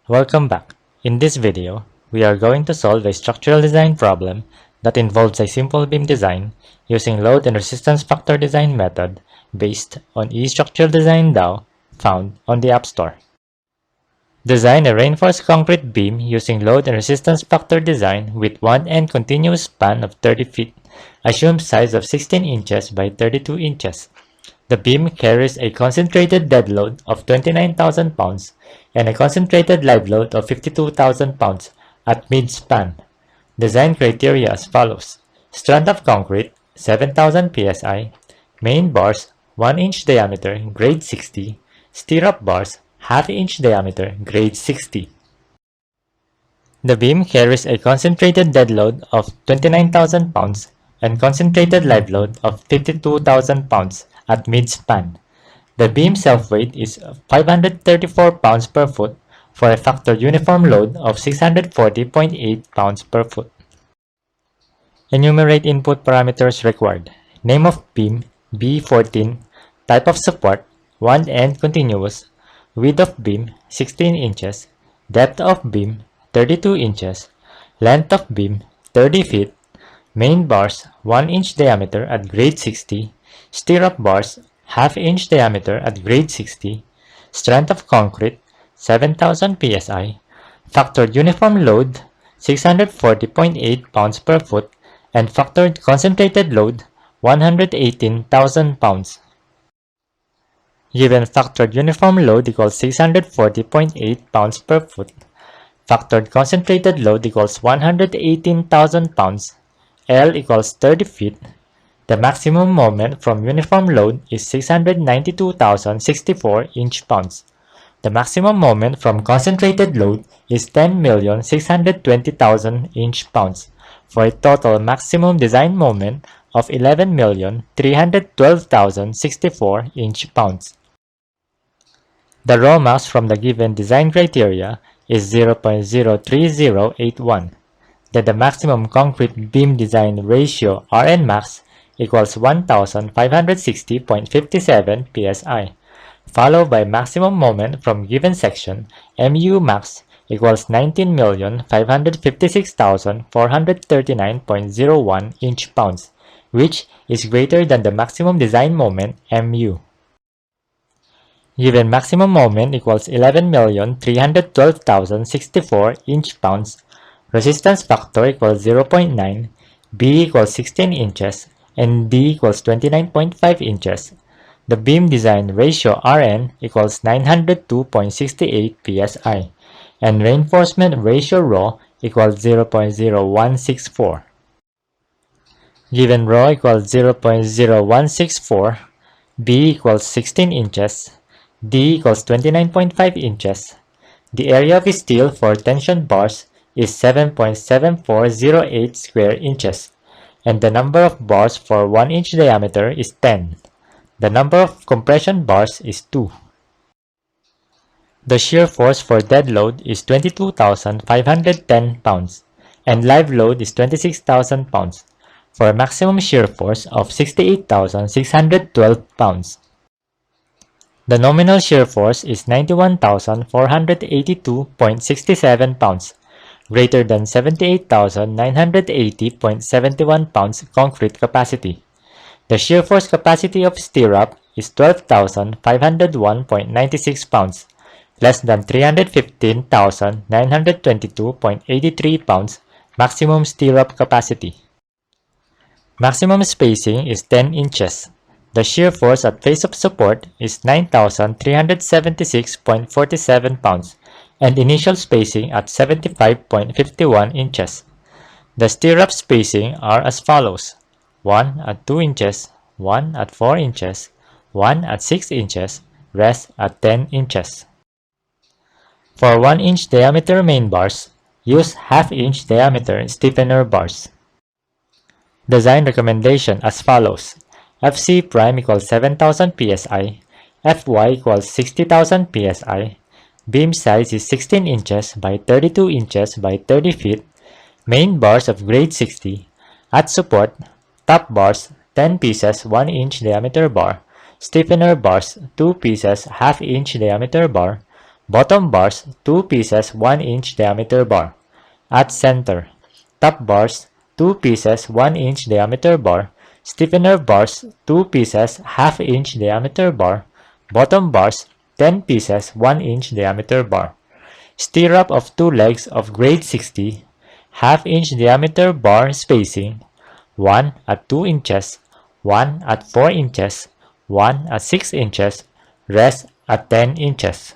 Welcome back. In this video, we are going to solve a structural design problem that involves a simple beam design using load and resistance factor design method based on eStructural Design Tao found on the App Store. Design a reinforced concrete beam using load and resistance factor design with one end continuous span of 30 feet, assumed size of 16 inches by 32 inches. The beam carries a concentrated dead load of 29,000 pounds and a concentrated live load of 52,000 pounds at mid-span. Design criteria as follows. Strand of concrete, 7,000 psi. Main bars, 1 inch diameter, grade 60. Stirrup bars, half inch diameter, grade 60. The beam carries a concentrated dead load of 29,000 pounds and concentrated live load of 52,000 pounds at mid-span. The beam self-weight is 534 pounds per foot for a factored uniform load of 640.8 pounds per foot. Enumerate input parameters required. Name of beam B14, type of support, one end continuous, width of beam 16 inches, depth of beam 32 inches, length of beam 30 feet, main bars 1 inch diameter at grade 60, stirrup bars half inch diameter at grade 60, strength of concrete 7,000 psi, factored uniform load 640.8 pounds per foot, and factored concentrated load 118,000 pounds. Given factored uniform load equals 640.8 pounds per foot, factored concentrated load equals 118,000 pounds, L equals 30 feet, the maximum moment from uniform load is 692,064 inch-pounds. The maximum moment from concentrated load is 10,620,000 inch-pounds, for a total maximum design moment of 11,312,064 inch-pounds. The raw mass from the given design criteria is 0.03081. That the maximum concrete beam design ratio Rn max equals 1560.57 psi, followed by maximum moment from given section Mu max equals 19,556,439.01 inch-pounds, which is greater than the maximum design moment Mu. Given maximum moment equals 11,312,064 inch-pounds, resistance factor equals 0.9, B equals 16 inches, and D equals 29.5 inches. The beam design ratio Rn equals 902.68 psi, and reinforcement ratio ρ equals 0.0164. Given ρ equals 0.0164, B equals 16 inches, D equals 29.5 inches. The area of steel for tension bars is 7.7408 square inches, and the number of bars for 1 inch diameter is 10. The number of compression bars is 2. The shear force for dead load is 22,510 pounds, and live load is 26,000 pounds, for a maximum shear force of 68,612 pounds. The nominal shear force is 91,482.67 pounds, greater than 78,980.71 pounds concrete capacity. The shear force capacity of stirrup is 12,501.96 pounds, less than 315,922.83 pounds maximum stirrup capacity. Maximum spacing is 10 inches. The shear force at face of support is 9,376.47 pounds, and initial spacing at 75.51 inches. The stirrup spacing are as follows: 1 at 2 inches, 1 at 4 inches, 1 at 6 inches, rest at 10 inches. For 1 inch diameter main bars, use half inch diameter stiffener bars. Design recommendation as follows: Fc prime equals 7,000 psi, Fy equals 60,000 psi, beam size is 16 inches by 32 inches by 30 feet, main bars of grade 60, at support, top bars 10 pieces 1 inch diameter bar, stiffener bars 2 pieces half inch diameter bar, Bottom bars, 2 pieces 1 inch diameter bar. At center. Top bars, 2 pieces 1 inch diameter bar. Stiffener bars, 2 pieces half inch diameter bar. Bottom bars, 10 pieces 1 inch diameter bar. Stirrup of 2 legs of grade 60, half inch diameter bar spacing, 1 at 2 inches, 1 at 4 inches, 1 at 6 inches, rest at 10 inches.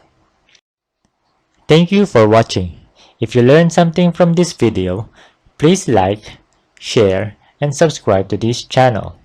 Thank you for watching. If you learned something from this video, please like, share, and subscribe to this channel.